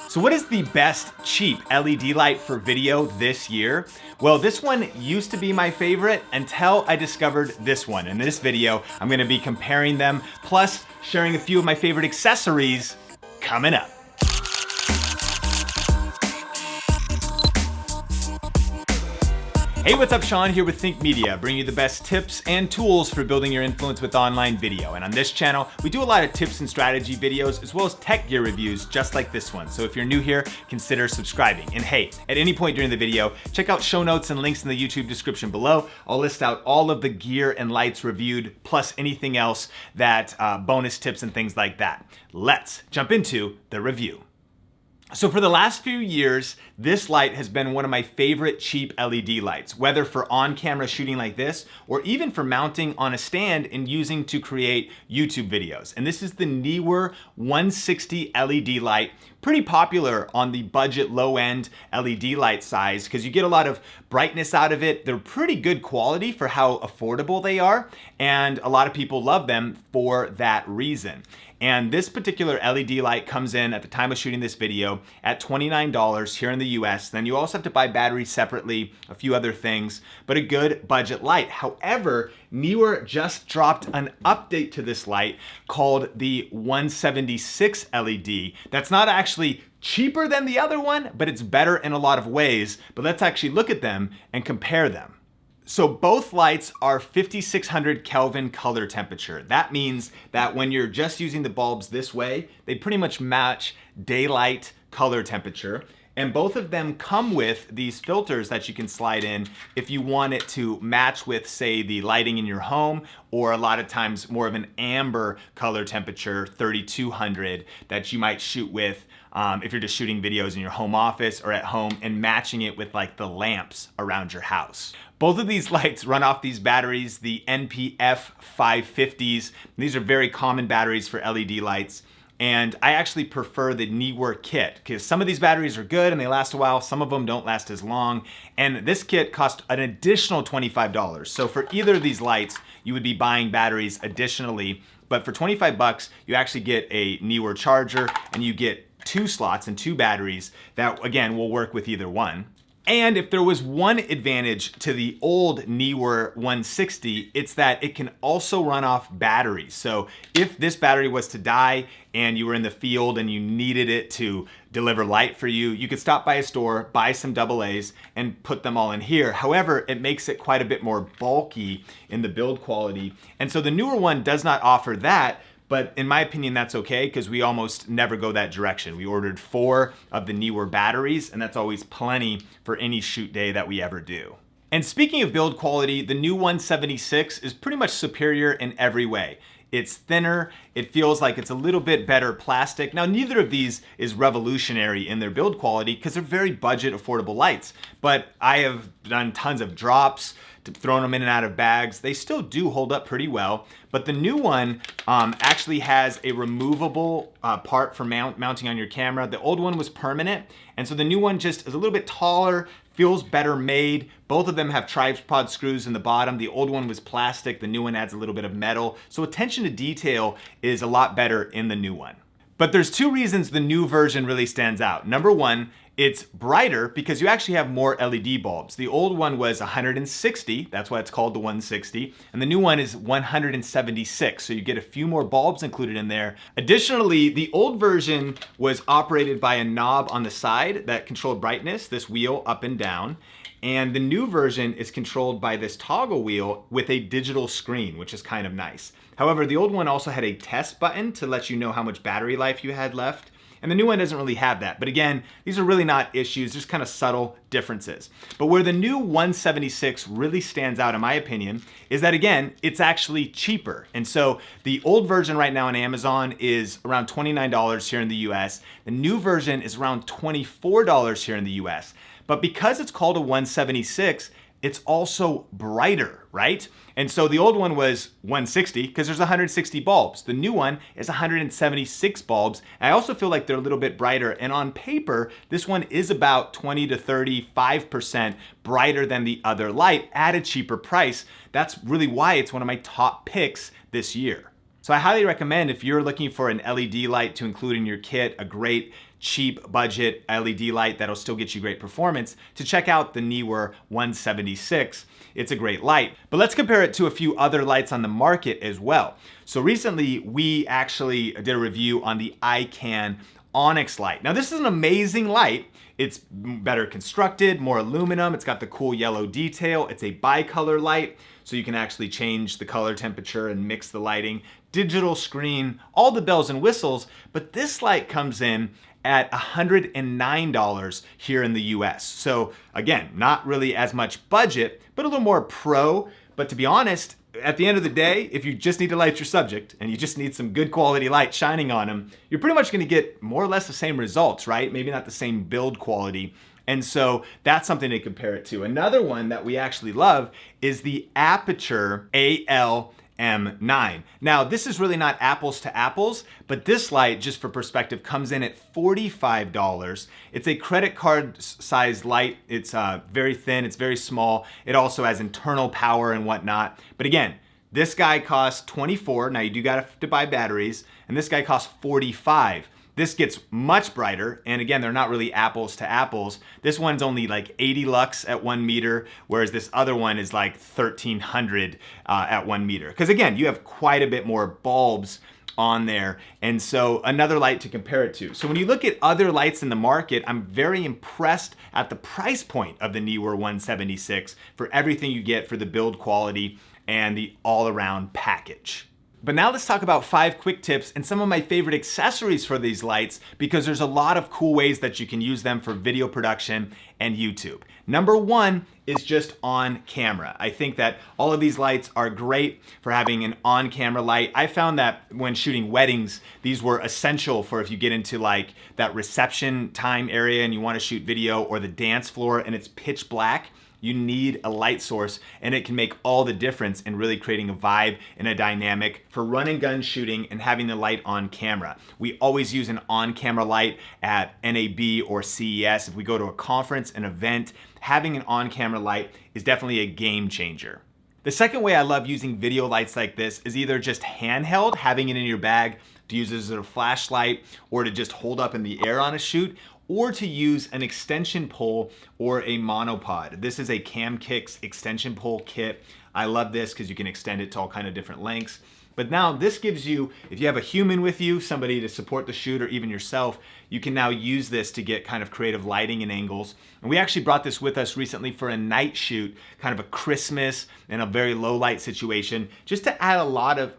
So what is the best cheap LED light for video this year? Well, this one used to be my favorite until I discovered this one. In this video, I'm gonna be comparing them, plus sharing a few of my favorite accessories coming up. Hey, what's up? Sean here with Think Media, bringing you the best tips and tools for building your influence with online video. And on this channel, we do a lot of tips and strategy videos, as well as tech gear reviews, just like this one. So if you're new here, consider subscribing. And hey, at any point during the video, check out show notes and links in the YouTube description below. I'll list out all of the gear and lights reviewed, plus anything else that bonus tips and things like that. Let's jump into the review. So for the last few years, this light has been one of my favorite cheap LED lights, whether for on-camera shooting like this, or even for mounting on a stand and using to create YouTube videos. And this is the Neewer 160 LED light, pretty popular on the budget low-end LED light size because you get a lot of brightness out of it. They're pretty good quality for how affordable they are, and a lot of people love them for that reason. And this particular LED light comes in at the time of shooting this video at $29 here in the US. Then you also have to buy batteries separately, a few other things, but a good budget light. However, Neewer just dropped an update to this light called the 176 LED. That's not actually cheaper than the other one, but it's better in a lot of ways. But let's actually look at them and compare them. So both lights are 5600 Kelvin color temperature. That means that when you're just using the bulbs this way, they pretty much match daylight color temperature. And both of them come with these filters that you can slide in if you want it to match with, say, the lighting in your home, or a lot of times more of an amber color temperature, 3200, that you might shoot with if you're just shooting videos in your home office or at home and matching it with like the lamps around your house. Both of these lights run off these batteries, the NPF 550s. These are very common batteries for LED lights. And I actually prefer the Neewer kit because some of these batteries are good and they last a while. Some of them don't last as long. And this kit cost an additional $25. So for either of these lights, you would be buying batteries additionally. But for 25 bucks, you actually get a Neewer charger and you get 2 slots and 2 batteries that, again, will work with either one. And if there was one advantage to the old Neewer 160, it's that it can also run off batteries. So if this battery was to die and you were in the field and you needed it to deliver light for you, you could stop by a store, buy some AA's and put them all in here. However, it makes it quite a bit more bulky in the build quality. And so the newer one does not offer that. But in my opinion, that's okay because we almost never go that direction. We ordered 4 of the Neewer batteries, and that's always plenty for any shoot day that we ever do. And speaking of build quality, the new 176 is pretty much superior in every way. It's thinner, it feels like it's a little bit better plastic. Now, neither of these is revolutionary in their build quality because they're very budget, affordable lights. But I have done tons of drops, thrown them in and out of bags. They still do hold up pretty well. But the new one actually has a removable part for mounting on your camera. The old one was permanent. And so the new one just is a little bit taller, feels better made. Both of them have tripod screws in the bottom. The old one was plastic. The new one adds a little bit of metal. So attention to detail is a lot better in the new one. But there's 2 reasons the new version really stands out. Number one, it's brighter because you actually have more LED bulbs. The old one was 160, that's why it's called the 160, and the new one is 176, so you get a few more bulbs included in there. Additionally, the old version was operated by a knob on the side that controlled brightness, this wheel up and down, and the new version is controlled by this toggle wheel with a digital screen, which is kind of nice. However, the old one also had a test button to let you know how much battery life you had left. And the new one doesn't really have that. But again, these are really not issues, just kind of subtle differences. But where the new 176 really stands out, in my opinion, is that again, it's actually cheaper. And so the old version right now on Amazon is around $29 here in the US. The new version is around $24 here in the US. But because it's called a 176, it's also brighter, right? And so the old one was 160 because there's 160 bulbs. The new one is 176 bulbs. And I also feel like they're a little bit brighter. And on paper, this one is about 20 to 35% brighter than the other light at a cheaper price. That's really why it's one of my top picks this year. So I highly recommend if you're looking for an LED light to include in your kit, a great cheap budget LED light that'll still get you great performance, to check out the Neewer 176. It's a great light. But let's compare it to a few other lights on the market as well. So recently we actually did a review on the Ikan Onyx light. Now this is an amazing light. It's better constructed, more aluminum. It's got the cool yellow detail. It's a bicolor light, so you can actually change the color temperature and mix the lighting. Digital screen, all the bells and whistles, but this light comes in at $109 here in the US. So again, not really as much budget, but a little more pro. But to be honest, at the end of the day, if you just need to light your subject and you just need some good quality light shining on them, you're pretty much gonna get more or less the same results, right? Maybe not the same build quality. And so that's something to compare it to. Another one that we actually love is the Aputure AL-M9. Now, this is really not apples to apples, but this light, just for perspective, comes in at $45. It's a credit card sized light. It's very thin, it's very small. It also has internal power and whatnot. But again, this guy costs $24. Now you do have to buy batteries, and this guy costs $45. This gets much brighter, and again, they're not really apples to apples. This one's only like 80 lux at 1 meter, whereas this other one is like 1300 at 1 meter. Because again, you have quite a bit more bulbs on there, and so another light to compare it to. So when you look at other lights in the market, I'm very impressed at the price point of the Neewer 176 for everything you get for the build quality and the all-around package. But now let's talk about 5 quick tips and some of my favorite accessories for these lights, because there's a lot of cool ways that you can use them for video production and YouTube. Number 1 is just on camera. I think that all of these lights are great for having an on-camera light. I found that when shooting weddings, these were essential for if you get into like that reception time area and you want to shoot video, or the dance floor and it's pitch black. You need a light source, and it can make all the difference in really creating a vibe and a dynamic for run and gun shooting and having the light on camera. We always use an on-camera light at NAB or CES. If we go to a conference, an event, having an on-camera light is definitely a game changer. The second way I love using video lights like this is either just handheld, having it in your bag to use as a flashlight or to just hold up in the air on a shoot, or to use an extension pole or a monopod. This is a CamKix extension pole kit. I love this because you can extend it to all kind of different lengths. But now this gives you, if you have a human with you, somebody to support the shoot, or even yourself, you can now use this to get kind of creative lighting and angles. And we actually brought this with us recently for a night shoot, kind of a Christmas and a very low light situation, just to add a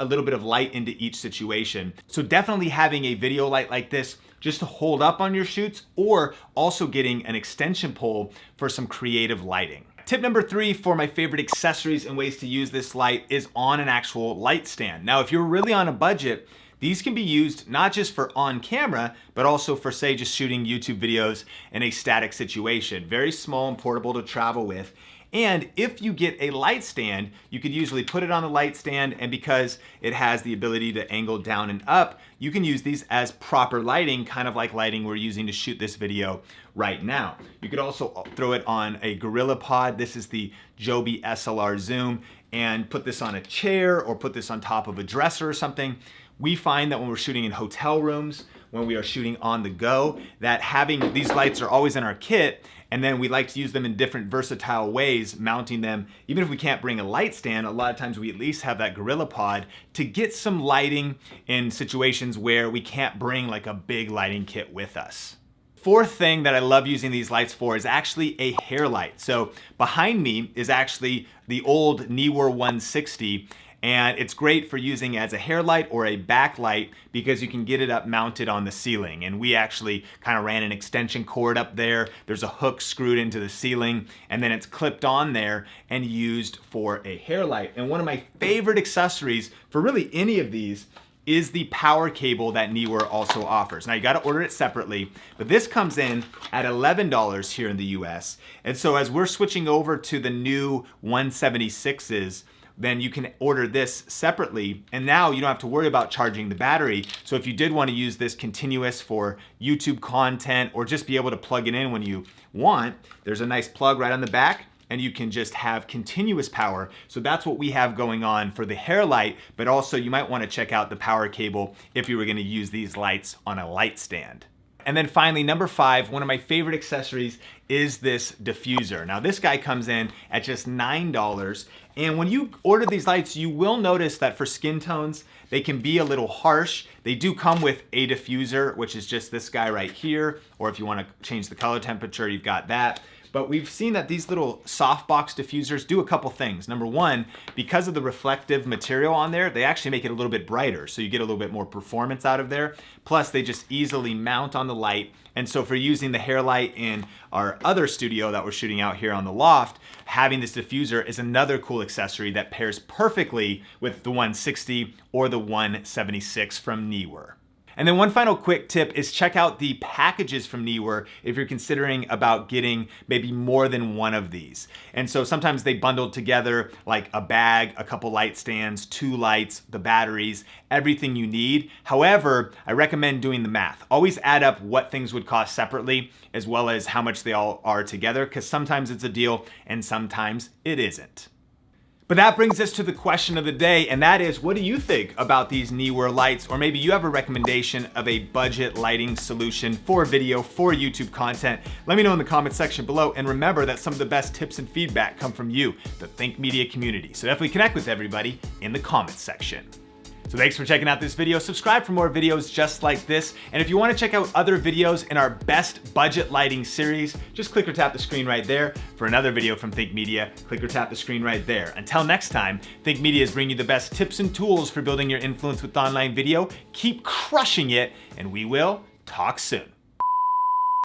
little bit of light into each situation. So definitely having a video light like this just to hold up on your shoots, or also getting an extension pole for some creative lighting. Tip number 3 for my favorite accessories and ways to use this light is on an actual light stand. Now, if you're really on a budget, these can be used not just for on camera, but also for, say, just shooting YouTube videos in a static situation. Very small and portable to travel with. And if you get a light stand, you could usually put it on a light stand, and because it has the ability to angle down and up, you can use these as proper lighting, kind of like lighting we're using to shoot this video right now. You could also throw it on a Gorilla Pod. This is the Joby SLR Zoom, and put this on a chair or put this on top of a dresser or something. We find that when we're shooting in hotel rooms, when we are shooting on the go, that having these lights are always in our kit, and then we like to use them in different versatile ways, mounting them. Even if we can't bring a light stand, a lot of times we at least have that Gorilla Pod to get some lighting in situations where we can't bring like a big lighting kit with us. Fourth thing that I love using these lights for is actually a hair light. So behind me is actually the old Neewer 160, and it's great for using as a hair light or a backlight because you can get it up mounted on the ceiling. And we actually kind of ran an extension cord up there. There's a hook screwed into the ceiling, and then it's clipped on there and used for a hair light. And one of my favorite accessories for really any of these is the power cable that Neewer also offers. Now you gotta order it separately, but this comes in at $11 here in the US. And so as we're switching over to the new 176s, then you can order this separately, and now you don't have to worry about charging the battery. So if you did want to use this continuous for YouTube content, or just be able to plug it in when you want, there's a nice plug right on the back, and you can just have continuous power. So that's what we have going on for the hair light, but also you might want to check out the power cable if you were going to use these lights on a light stand. And then finally, number 5, one of my favorite accessories is this diffuser. Now this guy comes in at just $9. And when you order these lights, you will notice that for skin tones, they can be a little harsh. They do come with a diffuser, which is just this guy right here. Or if you want to change the color temperature, you've got that. But we've seen that these little softbox diffusers do a couple things. Number 1, because of the reflective material on there, they actually make it a little bit brighter, so you get a little bit more performance out of there. Plus, they just easily mount on the light. And so for using the hair light in our other studio that we're shooting out here on the loft, having this diffuser is another cool accessory that pairs perfectly with the 160 or the 176 from Neewer. And then one final quick tip is check out the packages from Neewer if you're considering about getting maybe more than one of these. And so sometimes they bundle together like a bag, a couple light stands, 2 lights, the batteries, everything you need. However, I recommend doing the math. Always add up what things would cost separately as well as how much they all are together, because sometimes it's a deal and sometimes it isn't. But that brings us to the question of the day, and that is, what do you think about these Neewer lights? Or maybe you have a recommendation of a budget lighting solution for video, for YouTube content. Let me know in the comment section below, and remember that some of the best tips and feedback come from you, the Think Media community. So definitely connect with everybody in the comments section. So thanks for checking out this video. Subscribe for more videos just like this. And if you want to check out other videos in our best budget lighting series, just click or tap the screen right there. For another video from Think Media, click or tap the screen right there. Until next time, Think Media is bringing you the best tips and tools for building your influence with online video. Keep crushing it, and we will talk soon.